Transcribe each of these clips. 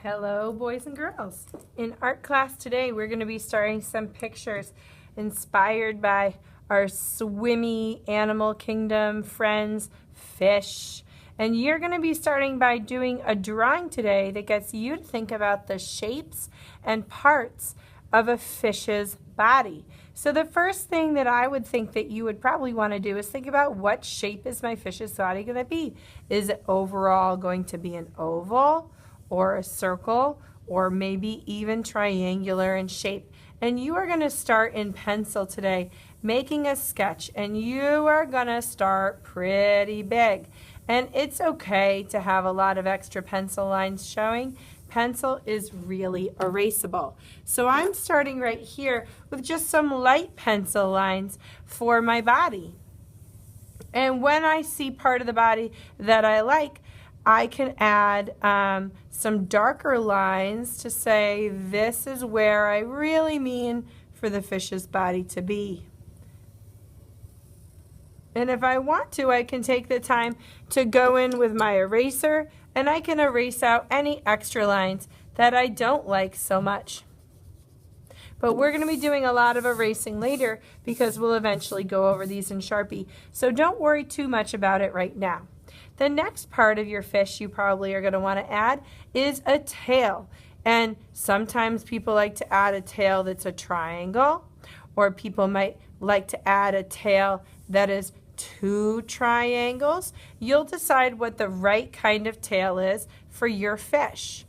Hello, boys and girls. In art class today, we're going to be starting some pictures inspired by our swimmy animal kingdom friends, fish. And you're going to be starting by doing a drawing today that gets you to think about the shapes and parts of a fish's body. So the first thing that I would think that you would probably want to do is think about what shape is my fish's body going to be. Is it overall going to be an oval or a circle or maybe even triangular in shape? And you are going to start in pencil today making a sketch, and you are going to start pretty big. And it's okay to have a lot of extra pencil lines showing. Pencil is really erasable. So I'm starting right here with just some light pencil lines for my body. And when I see part of the body that I like, I can add some darker lines to say this is where I really mean for the fish's body to be. And if I want to, I can take the time to go in with my eraser and I can erase out any extra lines that I don't like so much. But we're going to be doing a lot of erasing later because we'll eventually go over these in Sharpie. So don't worry too much about it right now. The next part of your fish you probably are going to want to add is a tail. And sometimes people like to add a tail that's a triangle, or people might like to add a tail that is two triangles. You'll decide what the right kind of tail is for your fish.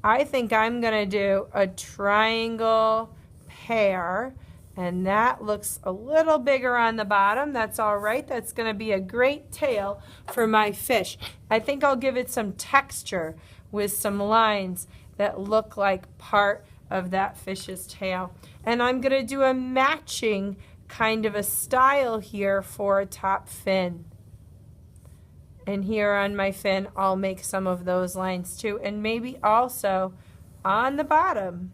I think I'm going to do a triangle pair, and that looks a little bigger on the bottom. That's all right. That's going to be a great tail for my fish. I think I'll give it some texture with some lines that look like part of that fish's tail. And I'm going to do a matching kind of a style here for a top fin. And here on my fin, I'll make some of those lines too, and maybe also on the bottom.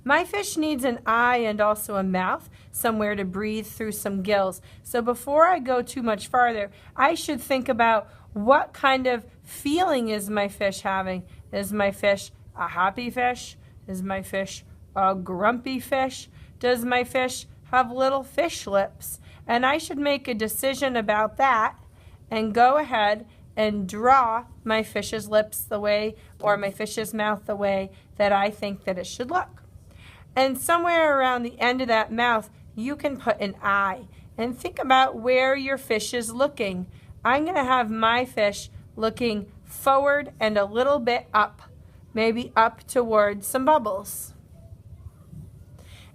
My fish needs an eye and also a mouth, somewhere to breathe through some gills. So before I go too much farther, I should think about what kind of feeling is my fish having. Is my fish a happy fish? Is my fish a grumpy fish? Does my fish have little fish lips? And I should make a decision about that and go ahead and draw my fish's lips the way, or my fish's mouth the way that I think that it should look. And somewhere around the end of that mouth, you can put an eye. And think about where your fish is looking. I'm going to have my fish looking forward and a little bit up, maybe up towards some bubbles.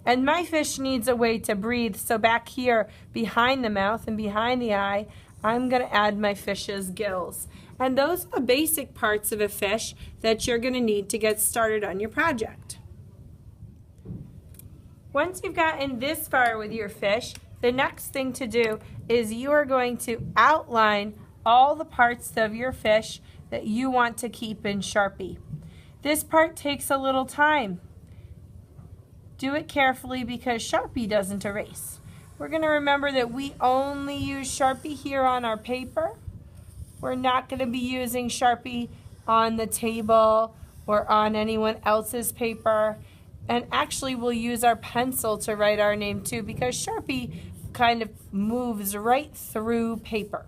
And my fish needs a way to breathe, so back here behind the mouth and behind the eye, I'm going to add my fish's gills. And those are the basic parts of a fish that you're going to need to get started on your project. Once you've gotten this far with your fish, the next thing to do is you are going to outline all the parts of your fish that you want to keep in Sharpie. This part takes a little time. Do it carefully because Sharpie doesn't erase. We're going to remember that we only use Sharpie here on our paper. We're not going to be using Sharpie on the table or on anyone else's paper. And actually we'll use our pencil to write our name too, because Sharpie kind of moves right through paper.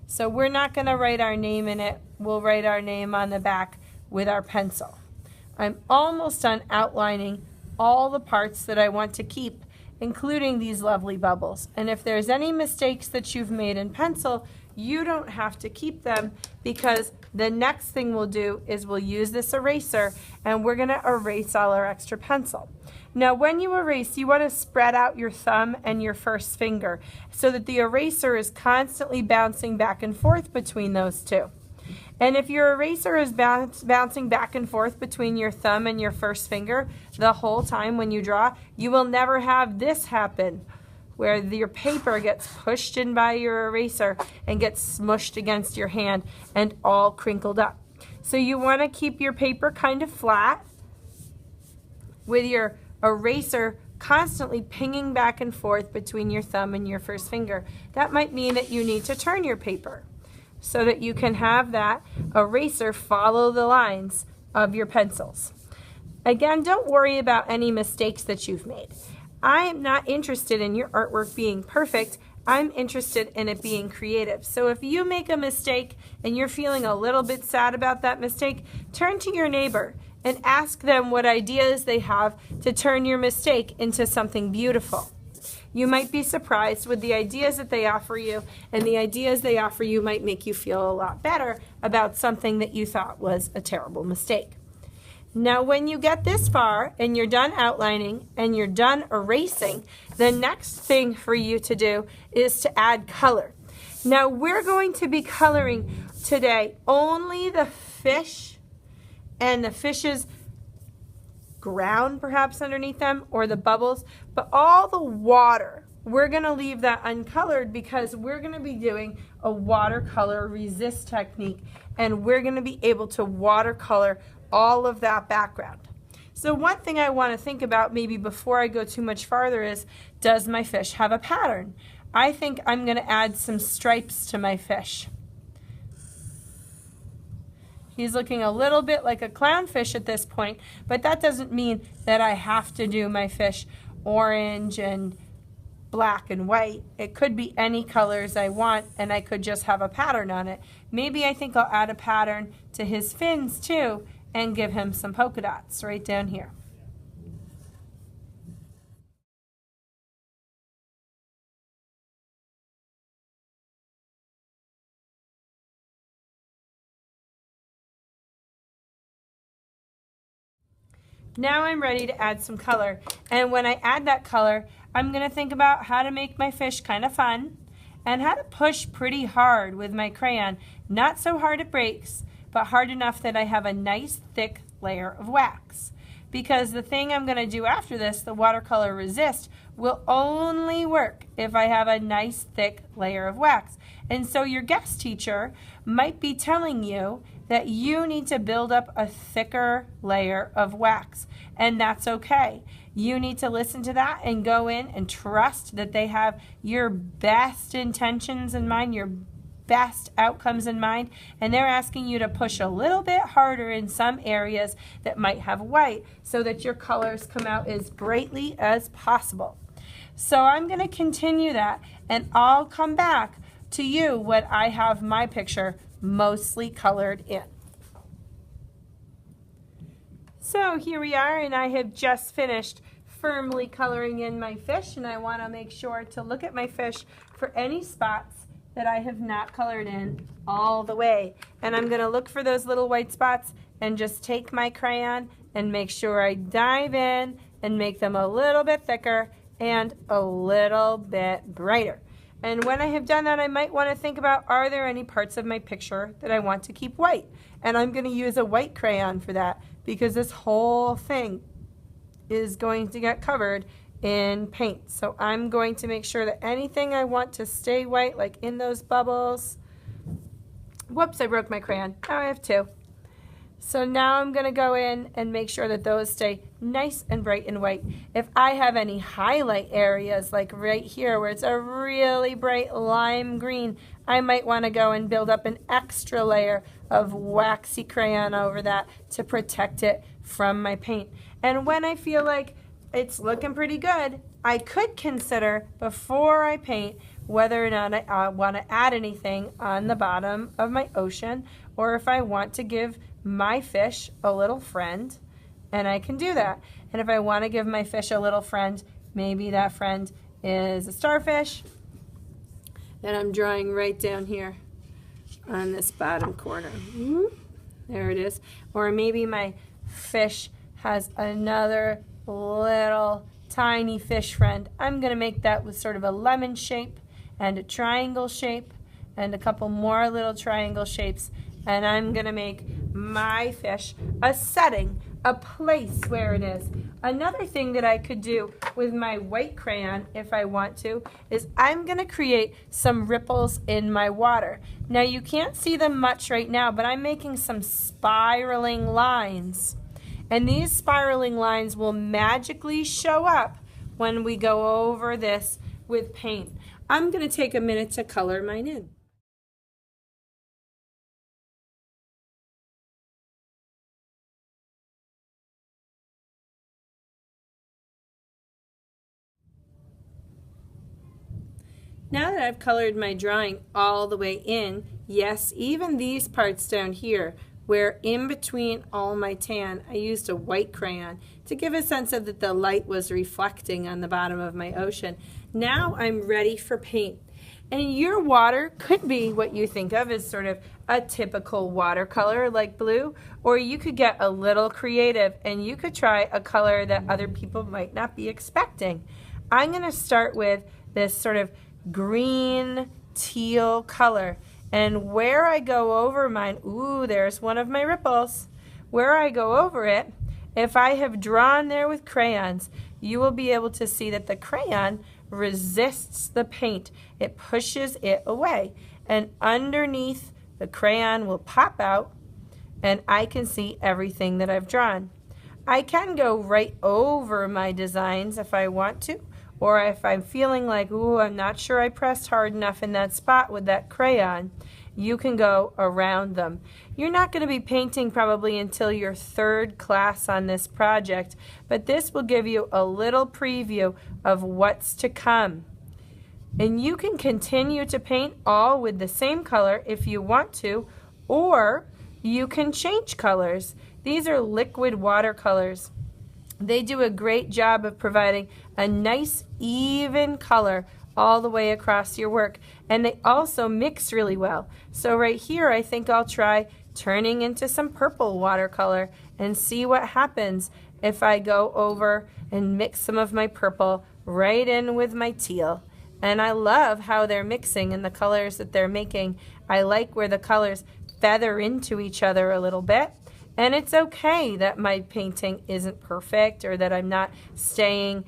So we're not going to write our name in it. We'll write our name on the back with our pencil. I'm almost done outlining all the parts that I want to keep, including these lovely bubbles. And if there's any mistakes that you've made in pencil, you don't have to keep them, because the next thing we'll do is we'll use this eraser and we're going to erase all our extra pencil. Now when you erase, you want to spread out your thumb and your first finger so that the eraser is constantly bouncing back and forth between those two. And if your eraser is bouncing back and forth between your thumb and your first finger the whole time when you draw, you will never have this happen, where your paper gets pushed in by your eraser and gets smushed against your hand and all crinkled up. So you want to keep your paper kind of flat with your eraser constantly pinging back and forth between your thumb and your first finger. That might mean that you need to turn your paper so that you can have that eraser follow the lines of your pencils. Again, don't worry about any mistakes that you've made. I am not interested in your artwork being perfect. I'm interested in it being creative. So if you make a mistake and you're feeling a little bit sad about that mistake, turn to your neighbor and ask them what ideas they have to turn your mistake into something beautiful. You might be surprised with the ideas that they offer you, and the ideas they offer you might make you feel a lot better about something that you thought was a terrible mistake. Now, when you get this far and you're done outlining and you're done erasing, the next thing for you to do is to add color. Now, we're going to be coloring today only the fish and the fish's ground perhaps underneath them, or the bubbles, but all the water, we're going to leave that uncolored because we're going to be doing a watercolor resist technique, and we're going to be able to watercolor all of that background. So one thing I want to think about maybe before I go too much farther is, does my fish have a pattern? I think I'm going to add some stripes to my fish. He's looking a little bit like a clownfish at this point, but that doesn't mean that I have to do my fish orange and black and white. It could be any colors I want, and I could just have a pattern on it. Maybe I think I'll add a pattern to his fins too and give him some polka dots right down here. Now I'm ready to add some color, and when I add that color, I'm going to think about how to make my fish kind of fun and how to push pretty hard with my crayon. Not so hard it breaks, but hard enough that I have a nice thick layer of wax. Because the thing I'm going to do after this, the watercolor resist, will only work if I have a nice thick layer of wax. And so your guest teacher might be telling you that you need to build up a thicker layer of wax, and that's okay. You need to listen to that and go in and trust that they have your best intentions in mind, your best outcomes in mind, and they're asking you to push a little bit harder in some areas that might have white so that your colors come out as brightly as possible. So I'm going to continue that, and I'll come back to you when I have my picture mostly colored in. So here we are, and I have just finished firmly coloring in my fish, and I want to make sure to look at my fish for any spots that I have not colored in all the way. And I'm going to look for those little white spots and just take my crayon and make sure I dive in and make them a little bit thicker and a little bit brighter. And when I have done that, I might want to think about, are there any parts of my picture that I want to keep white? And I'm going to use a white crayon for that, because this whole thing is going to get covered in paint. So I'm going to make sure that anything I want to stay white, like in those bubbles. Whoops, I broke my crayon. Now I have two. So now I'm going to go in and make sure that those stay nice and bright and white. If I have any highlight areas, like right here where it's a really bright lime green, I might want to go and build up an extra layer of waxy crayon over that to protect it from my paint. And when I feel like it's looking pretty good, I could consider, before I paint, whether or not I want to add anything on the bottom of my ocean, or if I want to give my fish a little friend, and I can do that. And if I want to give my fish a little friend, maybe that friend is a starfish that I'm drawing right down here on this bottom corner. There it is. Or maybe my fish has another little tiny fish friend. I'm going to make that with sort of a lemon shape and a triangle shape and a couple more little triangle shapes, and I'm going to make my fish a setting, a place where it is. Another thing that I could do with my white crayon, if I want to, is I'm going to create some ripples in my water. Now you can't see them much right now, but I'm making some spiraling lines. And these spiraling lines will magically show up when we go over this with paint. I'm going to take a minute to color mine in. Now that I've colored my drawing all the way in, yes, even these parts down here, where in between all my tan, I used a white crayon to give a sense of that the light was reflecting on the bottom of my ocean. Now I'm ready for paint. And your water could be what you think of as sort of a typical watercolor like blue, or you could get a little creative and you could try a color that other people might not be expecting. I'm going to start with this sort of green teal color, and where I go over mine, ooh, there's one of my ripples. Where I go over it, if I have drawn there with crayons, you will be able to see that the crayon resists the paint. It pushes it away, and underneath the crayon will pop out and I can see everything that I've drawn. I can go right over my designs if I want to, or if I'm feeling like, ooh, I'm not sure I pressed hard enough in that spot with that crayon, you can go around them. You're not going to be painting probably until your third class on this project, but this will give you a little preview of what's to come. And you can continue to paint all with the same color if you want to, or you can change colors. These are liquid watercolors. They do a great job of providing a nice even color all the way across your work, and they also mix really well. So right here I think I'll try turning into some purple watercolor and see what happens if I go over and mix some of my purple right in with my teal. And I love how they're mixing and the colors that they're making. I like where the colors feather into each other a little bit. And it's okay that my painting isn't perfect, or that I'm not staying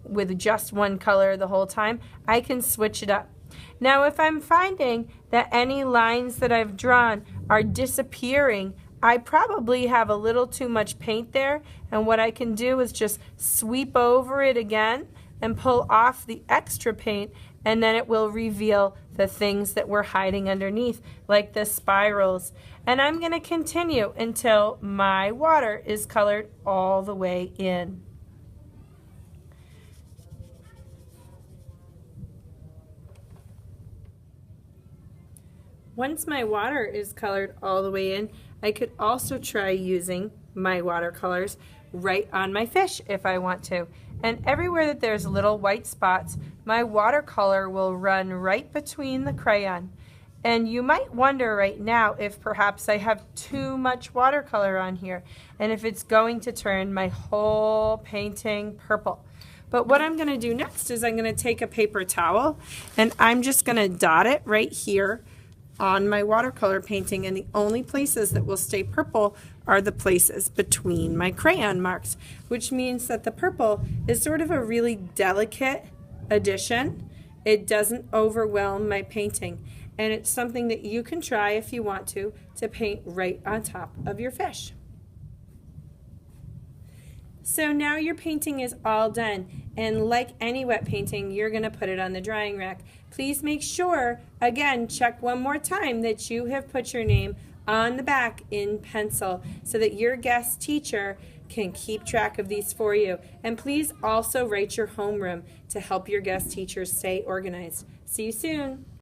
with just one color the whole time. I can switch it up. Now if I'm finding that any lines that I've drawn are disappearing, I probably have a little too much paint there, and what I can do is just sweep over it again and pull off the extra paint, and then it will reveal the things that were hiding underneath, like the spirals. And I'm going to continue until my water is colored all the way in. Once my water is colored all the way in, I could also try using my watercolors right on my fish if I want to. And everywhere that there's little white spots, my watercolor will run right between the crayon. And you might wonder right now if perhaps I have too much watercolor on here and if it's going to turn my whole painting purple. But what I'm going to do next is I'm going to take a paper towel and I'm just going to dot it right here on my watercolor painting, and the only places that will stay purple are the places between my crayon marks, which means that the purple is sort of a really delicate addition. It doesn't overwhelm my painting, and it's something that you can try if you want to paint right on top of your fish. So now your painting is all done, and like any wet painting, you're going to put it on the drying rack. Please make sure, again, check one more time that you have put your name on the back in pencil so that your guest teacher can keep track of these for you. And please also write your homeroom to help your guest teachers stay organized. See you soon.